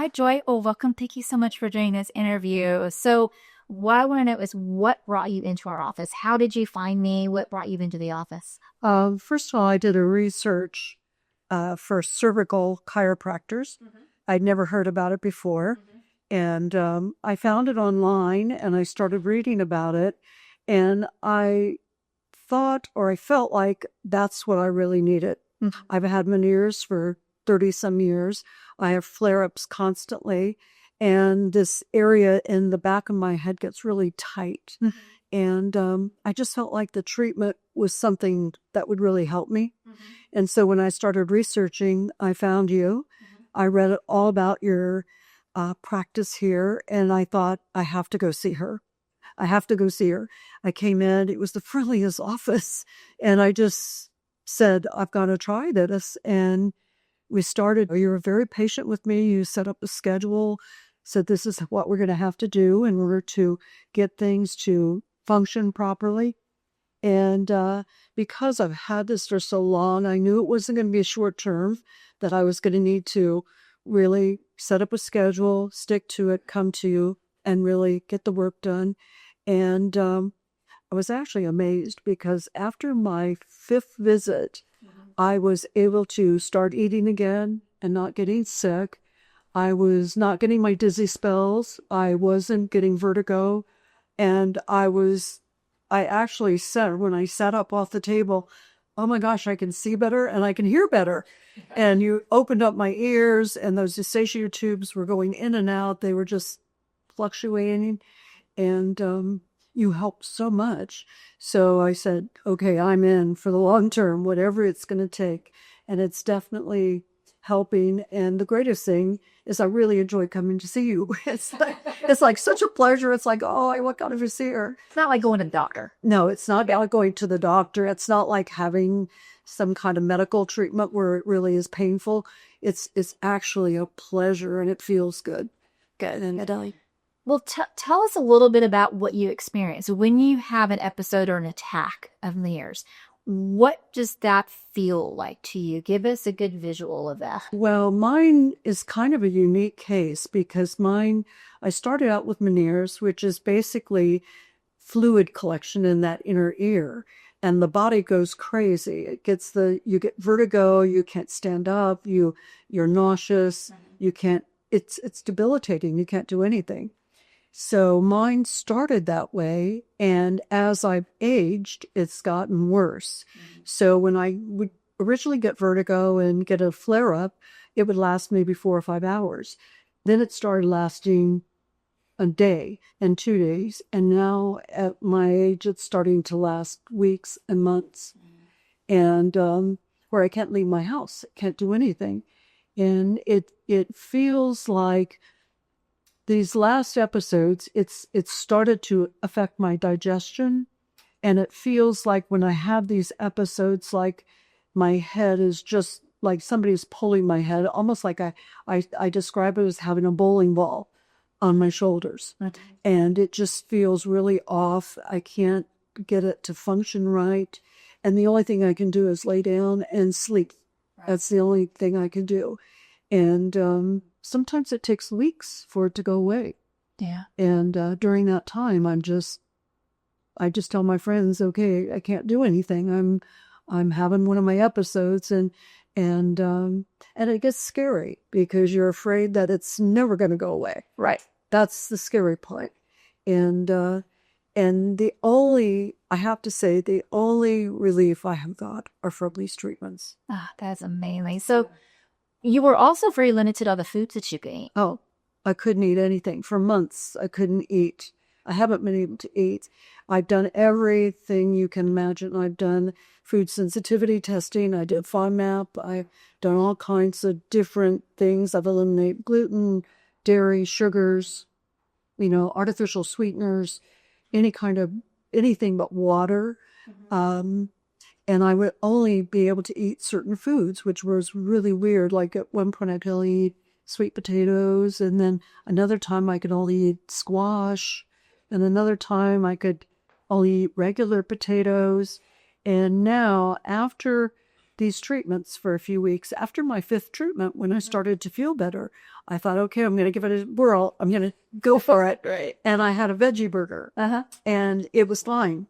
Hi, Joy. Oh, welcome. Thank you so much for doing this interview. So, what I want to know is what brought you into our office? How did you find me? What brought you into the office? First of all, I did a research for cervical chiropractors. I'd never heard about it before. And I found it online and I started reading about it. And I thought, or I felt like that's what I really needed. I've had Meniere's for 30 some years. I have flare ups constantly. And this area in the back of my head gets really tight. And I just felt like the treatment was something that would really help me. And so when I started researching, I found you. I read all about your practice here, and I thought, I have to go see her. I have to go see her. I came in, it was the friendliest office, and I just said, I've got to try this. And we started. You were very patient with me. You set up a schedule, said this is what we're going to have to do in order to get things to function properly. And because I've had this for so long, I knew it wasn't going to be a short term, that I was going to need to really set up a schedule, stick to it, come to you, and really get the work done. And I was actually amazed because after my 5th visit, I was able to start eating again and not getting sick. I was not getting my dizzy spells. I wasn't getting vertigo. And I actually said, when I sat up off the table, oh my gosh, I can see better and I can hear better. And you opened up my ears and those dissociative tubes were going in and out. They were just fluctuating. And you helped so much. So I said, okay, I'm in for the long term, whatever it's going to take. And it's definitely helping. And the greatest thing is I really enjoy coming to see you. It's like such a pleasure. It's like, oh, I want to see her. It's not like going to the doctor. No, it's not like going to the doctor. It's not like having some kind of medical treatment where it really is painful. It's actually a pleasure and it feels good. Good. And well, tell us a little bit about what you experience when you have an episode or an attack of Meniere's. What does that feel like to you? Give us a good visual of that. Well, mine is kind of a unique case because I started out with Meniere's, which is basically fluid collection in that inner ear, and the body goes crazy. You get vertigo, you can't stand up, you're nauseous, you can't, it's debilitating, you can't do anything. So mine started that way, and as I've aged, it's gotten worse. So when I would originally get vertigo and get a flare-up, it would last maybe 4 or 5 hours. Then it started lasting a day and 2 days, and now at my age, it's starting to last weeks and months, and where I can't leave my house, can't do anything. And it feels like these last episodes, it's started to affect my digestion. And it feels like when I have these episodes, like my head is just like somebody's pulling my head, almost like I describe it as having a bowling ball on my shoulders. And it just feels really off. I can't get it to function right. And the only thing I can do is lay down and sleep. That's the only thing I can do. And sometimes it takes weeks for it to go away. Yeah. And during that time, I just tell my friends, okay, I can't do anything. I'm having one of my episodes, and it gets scary because you're afraid that it's never going to go away. Right. That's the scary part. And I have to say, the only relief I have got are from these treatments. That's amazing. So you were also very limited on the foods that you could eat. Oh, I couldn't eat anything. For months, I couldn't eat. I haven't been able to eat. I've done everything you can imagine. I've done food sensitivity testing. I did FODMAP. I've done all kinds of different things. I've eliminated gluten, dairy, sugars, artificial sweeteners, anything but water. And I would only be able to eat certain foods, which was really weird. Like at one point I could only eat sweet potatoes, and then another time I could only eat squash, and another time I could only eat regular potatoes. And now, after these treatments for a few weeks. After my 5th treatment, when I started to feel better, I thought, okay, I'm going to give it a whirl. I'm going to go for it. Right. And I had a veggie burger and it was fine.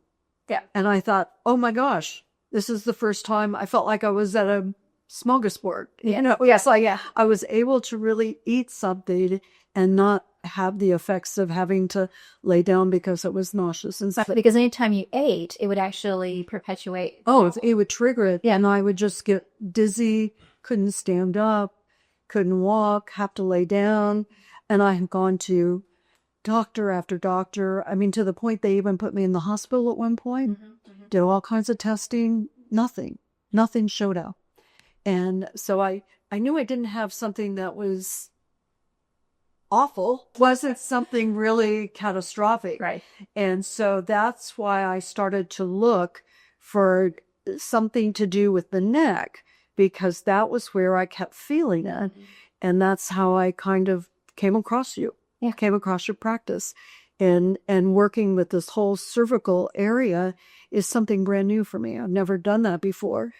Yeah. And I thought, oh my gosh, this is the first time I felt like I was at a smorgasbord. You know, yes, like, yeah. I was able to really eat something and not have the effects of having to lay down because it was nauseous and stuff. Because anytime you ate, it would actually perpetuate. Oh, it would trigger it. Yeah. And I would just get dizzy, couldn't stand up, couldn't walk, have to lay down. And I have gone to doctor after doctor. I mean, to the point they even put me in the hospital at one point, did all kinds of testing. Nothing showed up. And so I knew I didn't have something that was awful, wasn't something really catastrophic. Right. And so that's why I started to look for something to do with the neck, because that was where I kept feeling it. And that's how I kind of came across you. Yeah. Came across your practice. And working with this whole cervical area is something brand new for me. I've never done that before.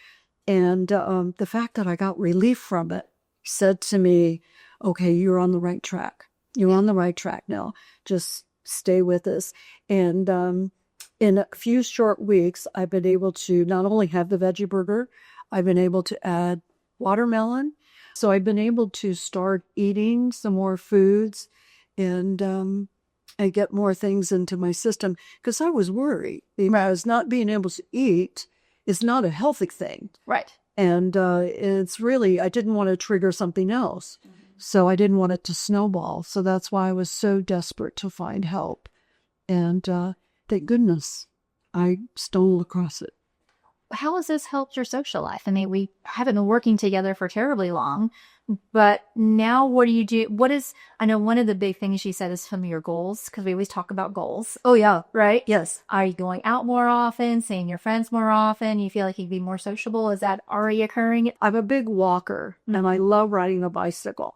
And the fact that I got relief from it said to me, okay, you're on the right track. You're on the right track now. Just stay with us. And in a few short weeks, I've been able to not only have the veggie burger, I've been able to add watermelon. So I've been able to start eating some more foods and get more things into my system, because I was worried because not being able to eat is not a healthy thing. Right. And it's really, I didn't want to trigger something else. So I didn't want it to snowball. So that's why I was so desperate to find help. And thank goodness I stumbled across it. How has this helped your social life? I mean, we haven't been working together for terribly long, but now what do you do? I know one of the big things you said is some of your goals, because we always talk about goals. Oh, yeah. Right? Yes. Are you going out more often, seeing your friends more often? You feel like you'd be more sociable? Is that already occurring? I'm a big walker and I love riding a bicycle.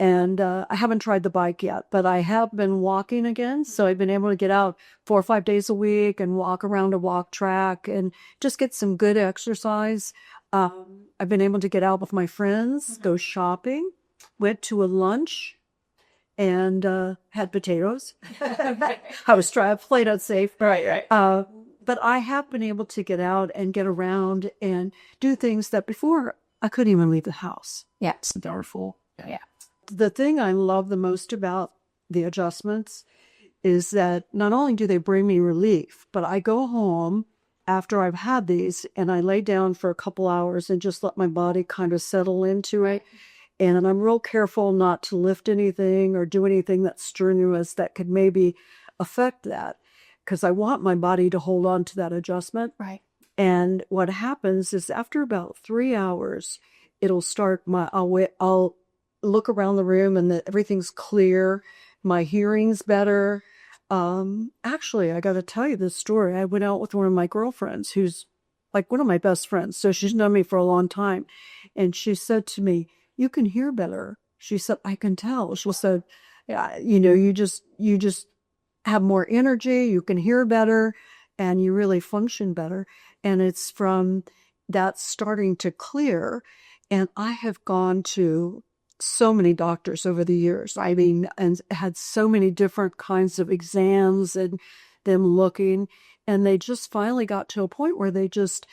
And I haven't tried the bike yet, but I have been walking again. So I've been able to get out 4 or 5 days a week and walk around a walk track and just get some good exercise. I've been able to get out with my friends, go shopping, went to a lunch and had potatoes. I was trying to play it safe. Right. But I have been able to get out and get around and do things that before I couldn't even leave the house. Yeah. It's powerful. Yeah. The thing I love the most about the adjustments is that not only do they bring me relief, but I go home after I've had these and I lay down for a couple hours and just let my body kind of settle into it. And I'm real careful not to lift anything or do anything that's strenuous that could maybe affect that, because I want my body to hold on to that adjustment. Right. And what happens is after about 3 hours, it'll start I'll look around the room and everything's clear. My hearing's better. Actually, I got to tell you this story. I went out with one of my girlfriends who's like one of my best friends. So she's known me for a long time. And she said to me, you can hear better. She said, I can tell. She said, yeah, you just have more energy, you can hear better, and you really function better. And it's from that starting to clear. And I have gone to so many doctors over the years. I mean, and had so many different kinds of exams and them looking, and they just finally got to a point where they just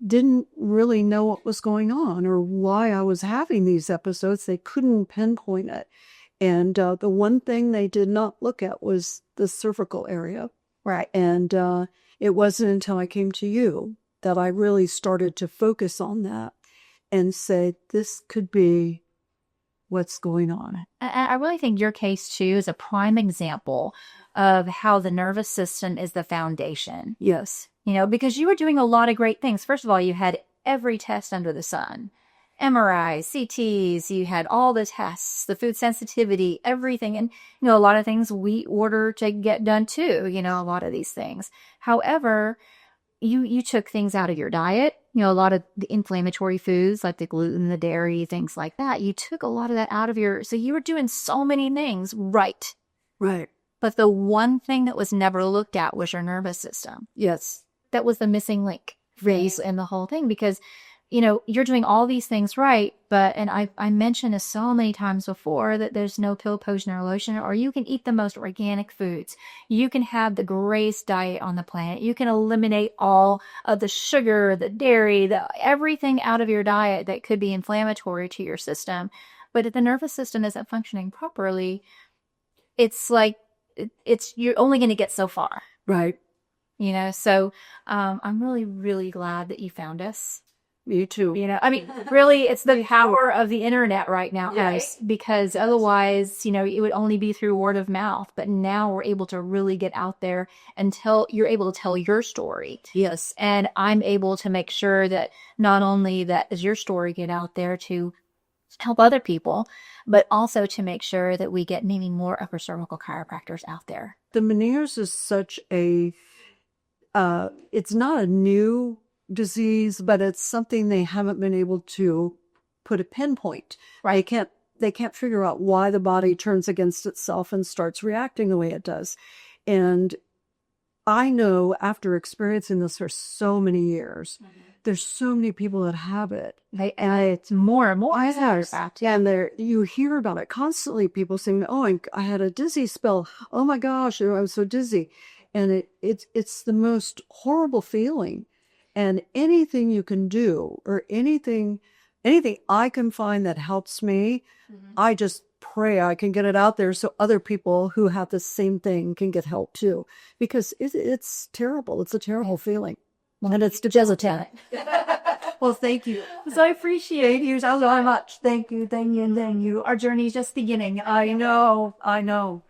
didn't really know what was going on or why I was having these episodes. They couldn't pinpoint it. And the one thing they did not look at was the cervical area. Right. And it wasn't until I came to you that I really started to focus on that and say, this could be what's going on. I really think your case, too, is a prime example of how the nervous system is the foundation. Yes. Because you were doing a lot of great things. First of all, you had every test under the sun. MRIs, CTs, you had all the tests, the food sensitivity, everything. And, a lot of things we order to get done, too, a lot of these things. However, you took things out of your diet. A lot of the inflammatory foods like the gluten, the dairy, things like that. You took a lot of that out of so you were doing so many things right. Right. But the one thing that was never looked at was your nervous system. Yes. That was the missing link in the whole thing, because you're doing all these things right, and I mentioned this so many times before that there's no pill, potion, or lotion, or you can eat the most organic foods. You can have the greatest diet on the planet. You can eliminate all of the sugar, the dairy, everything out of your diet that could be inflammatory to your system. But if the nervous system isn't functioning properly, it's like, you're only going to get so far. Right. So I'm really, really glad that you found us. Me too. Really, it's the power of the internet right now, guys, because otherwise, it would only be through word of mouth. But now we're able to really get out there and you're able to tell your story. Yes. And I'm able to make sure that not only that does your story get out there to help other people, but also to make sure that we get maybe more upper cervical chiropractors out there. The Meniere's is such it's not a new disease, but it's something they haven't been able to put a pinpoint. Right. They can't figure out why the body turns against itself and starts reacting the way it does. And I know after experiencing this for so many years, there's so many people that have it. And it's more and more. And you hear about it constantly. People saying, "Oh, I had a dizzy spell. Oh my gosh, I was so dizzy." And it's the most horrible feeling. And anything you can do, or anything I can find that helps me, I just pray I can get it out there so other people who have the same thing can get help too. Because it's terrible. It's a terrible feeling. And it's debilitating. Well, thank you. So I appreciate you so much. Thank you. Our journey is just beginning. I know.